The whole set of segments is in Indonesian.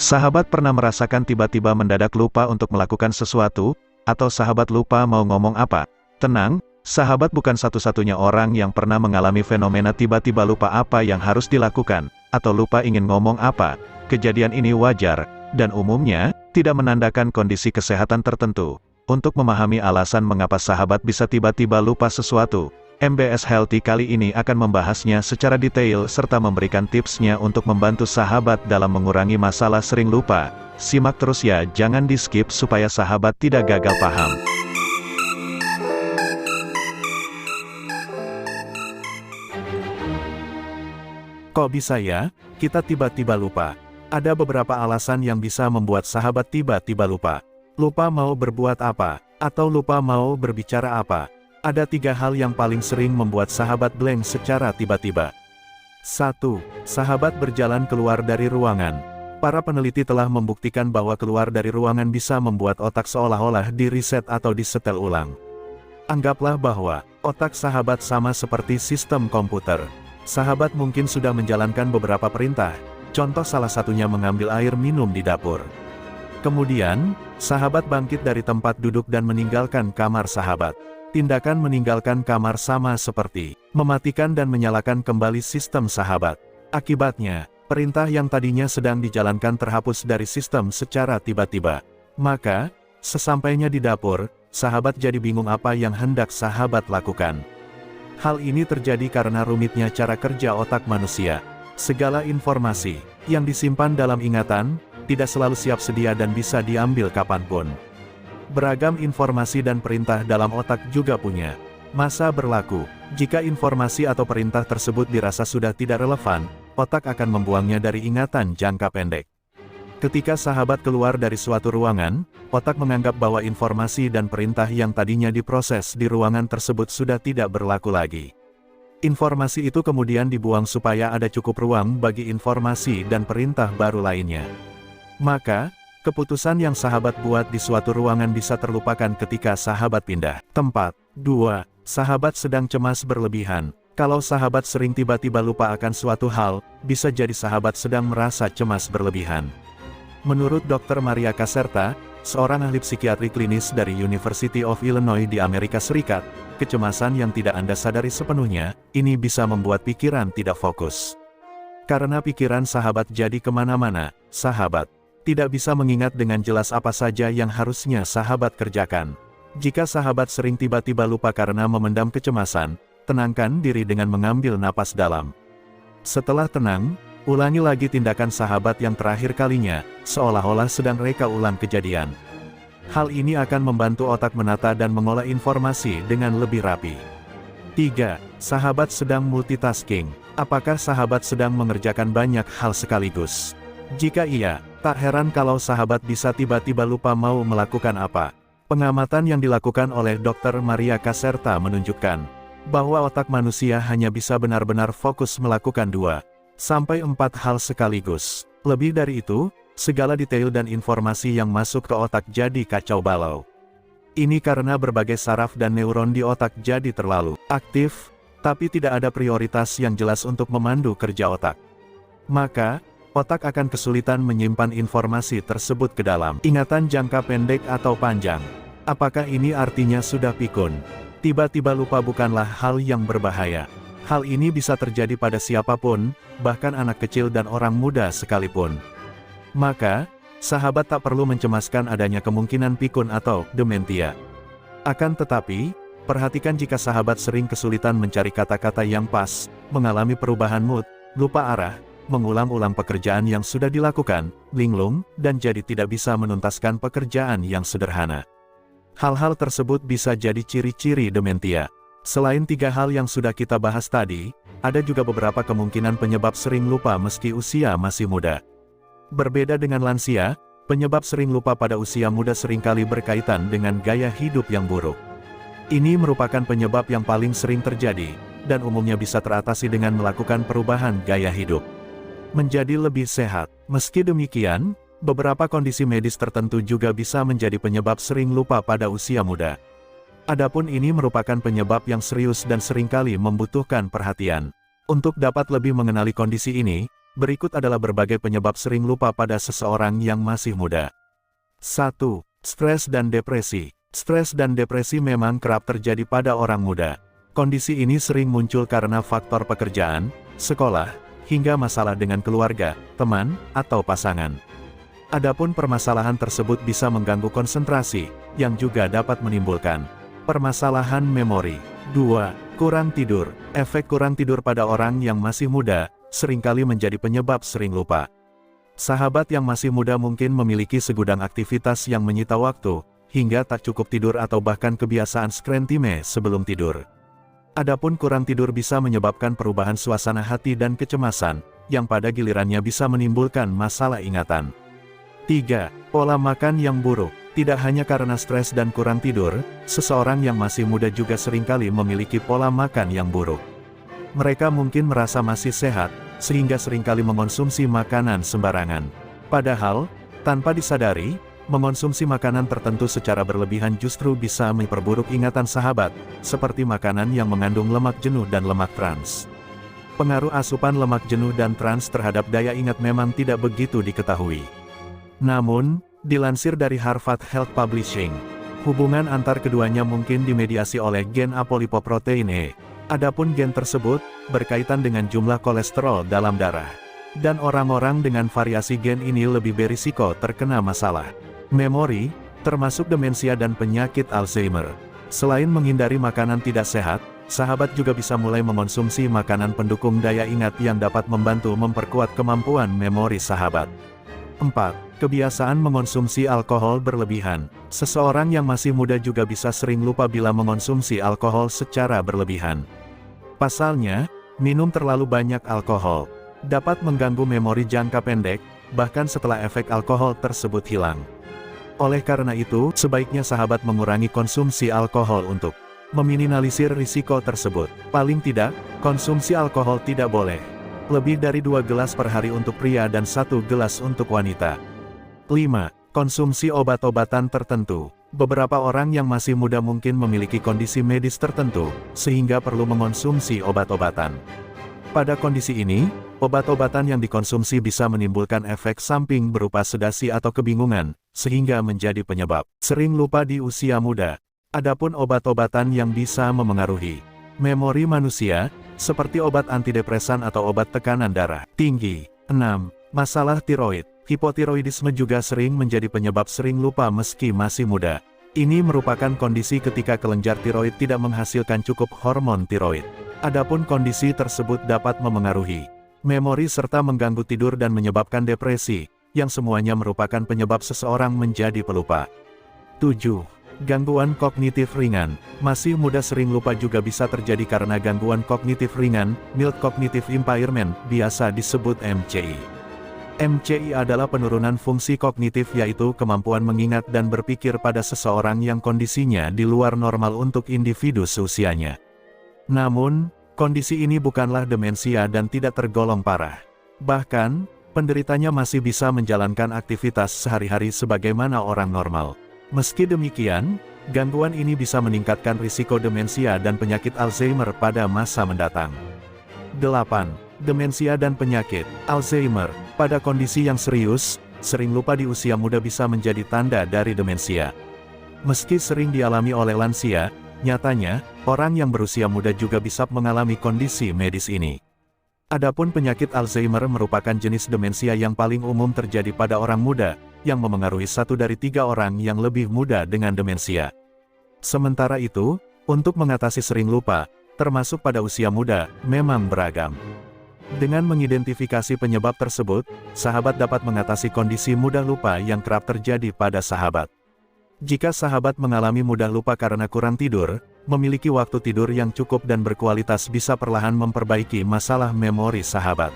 Sahabat pernah merasakan tiba-tiba mendadak lupa untuk melakukan sesuatu, atau sahabat lupa mau ngomong apa? Tenang, sahabat bukan satu-satunya orang yang pernah mengalami fenomena tiba-tiba lupa apa yang harus dilakukan, atau lupa ingin ngomong apa. Kejadian ini wajar, dan umumnya, tidak menandakan kondisi kesehatan tertentu. Untuk memahami alasan mengapa sahabat bisa tiba-tiba lupa sesuatu, MBS Healthy kali ini akan membahasnya secara detail serta memberikan tipsnya untuk membantu sahabat dalam mengurangi masalah sering lupa. Simak terus ya, jangan di-skip supaya sahabat tidak gagal paham. Kok bisa ya, kita tiba-tiba lupa? Ada beberapa alasan yang bisa membuat sahabat tiba-tiba lupa. Lupa mau berbuat apa, atau lupa mau berbicara apa. Ada 3 hal yang paling sering membuat sahabat blank secara tiba-tiba. 1. Sahabat berjalan keluar dari ruangan. Para peneliti telah membuktikan bahwa keluar dari ruangan bisa membuat otak seolah-olah di-reset atau disetel ulang. Anggaplah bahwa otak sahabat sama seperti sistem komputer. Sahabat mungkin sudah menjalankan beberapa perintah, contoh salah satunya mengambil air minum di dapur. Kemudian, sahabat bangkit dari tempat duduk dan meninggalkan kamar sahabat. Tindakan meninggalkan kamar sama seperti mematikan dan menyalakan kembali sistem sahabat. Akibatnya, perintah yang tadinya sedang dijalankan terhapus dari sistem secara tiba-tiba. Maka, sesampainya di dapur, sahabat jadi bingung apa yang hendak sahabat lakukan. Hal ini terjadi karena rumitnya cara kerja otak manusia. Segala informasi yang disimpan dalam ingatan tidak selalu siap sedia dan bisa diambil kapanpun. Beragam informasi dan perintah dalam otak juga punya masa berlaku. Jika informasi atau perintah tersebut dirasa sudah tidak relevan, otak akan membuangnya dari ingatan jangka pendek. Ketika sahabat keluar dari suatu ruangan, otak menganggap bahwa informasi dan perintah yang tadinya diproses di ruangan tersebut sudah tidak berlaku lagi. Informasi itu kemudian dibuang supaya ada cukup ruang bagi informasi dan perintah baru lainnya. Maka, keputusan yang sahabat buat di suatu ruangan bisa terlupakan ketika sahabat pindah tempat. 2. Sahabat sedang cemas berlebihan. Kalau sahabat sering tiba-tiba lupa akan suatu hal, bisa jadi sahabat sedang merasa cemas berlebihan. Menurut Dr. Maria Caserta, seorang ahli psikiatri klinis dari University of Illinois di Amerika Serikat, kecemasan yang tidak Anda sadari sepenuhnya, ini bisa membuat pikiran tidak fokus. Karena pikiran sahabat jadi kemana-mana, sahabat tidak bisa mengingat dengan jelas apa saja yang harusnya sahabat kerjakan. Jika sahabat sering tiba-tiba lupa karena memendam kecemasan, tenangkan diri dengan mengambil napas dalam. Setelah tenang, ulangi lagi tindakan sahabat yang terakhir kalinya, seolah-olah sedang reka ulang kejadian. Hal ini akan membantu otak menata dan mengolah informasi dengan lebih rapi. 3. Sahabat sedang multitasking. Apakah sahabat sedang mengerjakan banyak hal sekaligus? Jika iya, tak heran kalau sahabat bisa tiba-tiba lupa mau melakukan apa. Pengamatan yang dilakukan oleh Dr. Maria Caserta menunjukkan bahwa otak manusia hanya bisa benar-benar fokus melakukan 2 sampai 4 hal sekaligus. Lebih dari itu, segala detail dan informasi yang masuk ke otak jadi kacau balau. Ini karena berbagai saraf dan neuron di otak jadi terlalu aktif, tapi tidak ada prioritas yang jelas untuk memandu kerja otak. Maka, otak akan kesulitan menyimpan informasi tersebut ke dalam ingatan jangka pendek atau panjang. Apakah ini artinya sudah pikun? Tiba-tiba lupa bukanlah hal yang berbahaya. Hal ini bisa terjadi pada siapapun, bahkan anak kecil dan orang muda sekalipun. Maka, sahabat tak perlu mencemaskan adanya kemungkinan pikun atau dementia. Akan tetapi, perhatikan jika sahabat sering kesulitan mencari kata-kata yang pas, mengalami perubahan mood, lupa arah, mengulang-ulang pekerjaan yang sudah dilakukan, linglung, dan jadi tidak bisa menuntaskan pekerjaan yang sederhana. Hal-hal tersebut bisa jadi ciri-ciri dementia. Selain 3 hal yang sudah kita bahas tadi, ada juga beberapa kemungkinan penyebab sering lupa meski usia masih muda. Berbeda dengan lansia, penyebab sering lupa pada usia muda seringkali berkaitan dengan gaya hidup yang buruk. Ini merupakan penyebab yang paling sering terjadi, dan umumnya bisa teratasi dengan melakukan perubahan gaya hidup menjadi lebih sehat. Meski demikian, beberapa kondisi medis tertentu juga bisa menjadi penyebab sering lupa pada usia muda. Adapun ini merupakan penyebab yang serius dan seringkali membutuhkan perhatian. Untuk dapat lebih mengenali kondisi ini, Berikut adalah berbagai penyebab sering lupa pada seseorang yang masih muda. 1. Stres dan depresi. Stres dan depresi memang kerap terjadi pada orang muda. Kondisi ini sering muncul karena faktor pekerjaan, sekolah, hingga masalah dengan keluarga, teman, atau pasangan. Adapun permasalahan tersebut bisa mengganggu konsentrasi, yang juga dapat menimbulkan permasalahan memori. 2. Kurang tidur. Efek kurang tidur pada orang yang masih muda seringkali menjadi penyebab sering lupa. Sahabat yang masih muda mungkin memiliki segudang aktivitas yang menyita waktu, hingga tak cukup tidur atau bahkan kebiasaan screen time sebelum tidur. Adapun kurang tidur bisa menyebabkan perubahan suasana hati dan kecemasan, yang pada gilirannya bisa menimbulkan masalah ingatan. 3. Pola makan yang buruk. Tidak hanya karena stres dan kurang tidur, seseorang yang masih muda juga seringkali memiliki pola makan yang buruk. Mereka mungkin merasa masih sehat, sehingga seringkali mengonsumsi makanan sembarangan. Padahal, tanpa disadari, mengonsumsi makanan tertentu secara berlebihan justru bisa memperburuk ingatan sahabat, seperti makanan yang mengandung lemak jenuh dan lemak trans. Pengaruh asupan lemak jenuh dan trans terhadap daya ingat memang tidak begitu diketahui. Namun, dilansir dari Harvard Health Publishing, hubungan antar keduanya mungkin dimediasi oleh gen apolipoprotein E. Adapun gen tersebut berkaitan dengan jumlah kolesterol dalam darah. Dan orang-orang dengan variasi gen ini lebih berisiko terkena masalah memori, termasuk demensia dan penyakit Alzheimer. Selain menghindari makanan tidak sehat, sahabat juga bisa mulai mengonsumsi makanan pendukung daya ingat yang dapat membantu memperkuat kemampuan memori sahabat. 4. Kebiasaan mengonsumsi alkohol berlebihan. Seseorang yang masih muda juga bisa sering lupa bila mengonsumsi alkohol secara berlebihan. Pasalnya, minum terlalu banyak alkohol dapat mengganggu memori jangka pendek, bahkan setelah efek alkohol tersebut hilang. Oleh karena itu, sebaiknya sahabat mengurangi konsumsi alkohol untuk meminimalisir risiko tersebut. Paling tidak, konsumsi alkohol tidak boleh lebih dari 2 gelas per hari untuk pria dan 1 gelas untuk wanita. 5. Konsumsi obat-obatan tertentu. Beberapa orang yang masih muda mungkin memiliki kondisi medis tertentu, sehingga perlu mengonsumsi obat-obatan. Pada kondisi ini, obat-obatan yang dikonsumsi bisa menimbulkan efek samping berupa sedasi atau kebingungan, sehingga menjadi penyebab sering lupa di usia muda. Adapun obat-obatan yang bisa memengaruhi memori manusia, seperti obat antidepresan atau obat tekanan darah tinggi. 6. Masalah tiroid. Hipotiroidisme juga sering menjadi penyebab sering lupa meski masih muda. Ini merupakan kondisi ketika kelenjar tiroid tidak menghasilkan cukup hormon tiroid. Adapun kondisi tersebut dapat memengaruhi memori serta mengganggu tidur dan menyebabkan depresi, yang semuanya merupakan penyebab seseorang menjadi pelupa. 7. Gangguan kognitif ringan. Masih muda sering lupa juga bisa terjadi karena gangguan kognitif ringan, mild cognitive impairment, biasa disebut MCI. MCI adalah penurunan fungsi kognitif, yaitu kemampuan mengingat dan berpikir pada seseorang yang kondisinya di luar normal untuk individu seusianya. Namun, kondisi ini bukanlah demensia dan tidak tergolong parah. Bahkan, penderitanya masih bisa menjalankan aktivitas sehari-hari sebagaimana orang normal. Meski demikian, gangguan ini bisa meningkatkan risiko demensia dan penyakit Alzheimer pada masa mendatang. 8. Demensia dan penyakit Alzheimer. Pada kondisi yang serius, sering lupa di usia muda bisa menjadi tanda dari demensia. Meski sering dialami oleh lansia, nyatanya, orang yang berusia muda juga bisa mengalami kondisi medis ini. Adapun penyakit Alzheimer merupakan jenis demensia yang paling umum terjadi pada orang muda, yang memengaruhi 1 dari 3 orang yang lebih muda dengan demensia. Sementara itu, untuk mengatasi sering lupa, termasuk pada usia muda, memang beragam. Dengan mengidentifikasi penyebab tersebut, sahabat dapat mengatasi kondisi mudah lupa yang kerap terjadi pada sahabat. Jika sahabat mengalami mudah lupa karena kurang tidur, memiliki waktu tidur yang cukup dan berkualitas bisa perlahan memperbaiki masalah memori sahabat.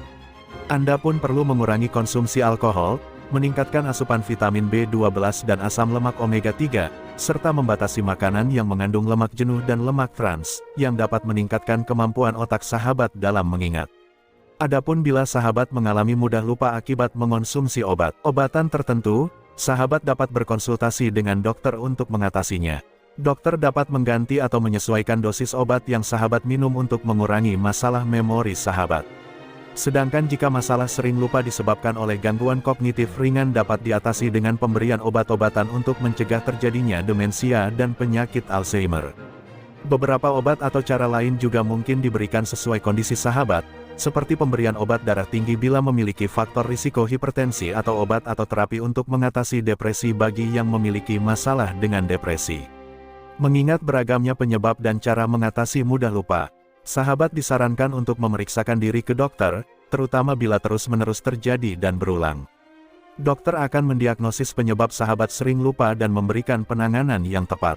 Anda pun perlu mengurangi konsumsi alkohol, meningkatkan asupan vitamin B12 dan asam lemak omega 3, serta membatasi makanan yang mengandung lemak jenuh dan lemak trans, yang dapat meningkatkan kemampuan otak sahabat dalam mengingat. Adapun bila sahabat mengalami mudah lupa akibat mengonsumsi obat-obatan tertentu, sahabat dapat berkonsultasi dengan dokter untuk mengatasinya. Dokter dapat mengganti atau menyesuaikan dosis obat yang sahabat minum untuk mengurangi masalah memori sahabat. Sedangkan jika masalah sering lupa disebabkan oleh gangguan kognitif ringan dapat diatasi dengan pemberian obat-obatan untuk mencegah terjadinya demensia dan penyakit Alzheimer. Beberapa obat atau cara lain juga mungkin diberikan sesuai kondisi sahabat, seperti pemberian obat darah tinggi bila memiliki faktor risiko hipertensi atau obat atau terapi untuk mengatasi depresi bagi yang memiliki masalah dengan depresi. Mengingat beragamnya penyebab dan cara mengatasi mudah lupa, sahabat disarankan untuk memeriksakan diri ke dokter, terutama bila terus-menerus terjadi dan berulang. Dokter akan mendiagnosis penyebab sahabat sering lupa dan memberikan penanganan yang tepat.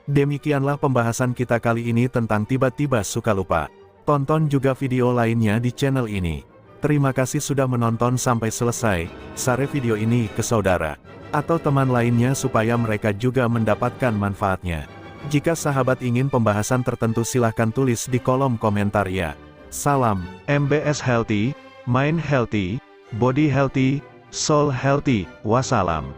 Demikianlah pembahasan kita kali ini tentang tiba-tiba suka lupa. Tonton juga video lainnya di channel ini. Terima kasih sudah menonton sampai selesai. Share video ini ke saudara atau teman lainnya supaya mereka juga mendapatkan manfaatnya. Jika sahabat ingin pembahasan tertentu silahkan tulis di kolom komentar ya. Salam, MBS Healthy, Mind Healthy, Body Healthy, Soul Healthy, wassalam.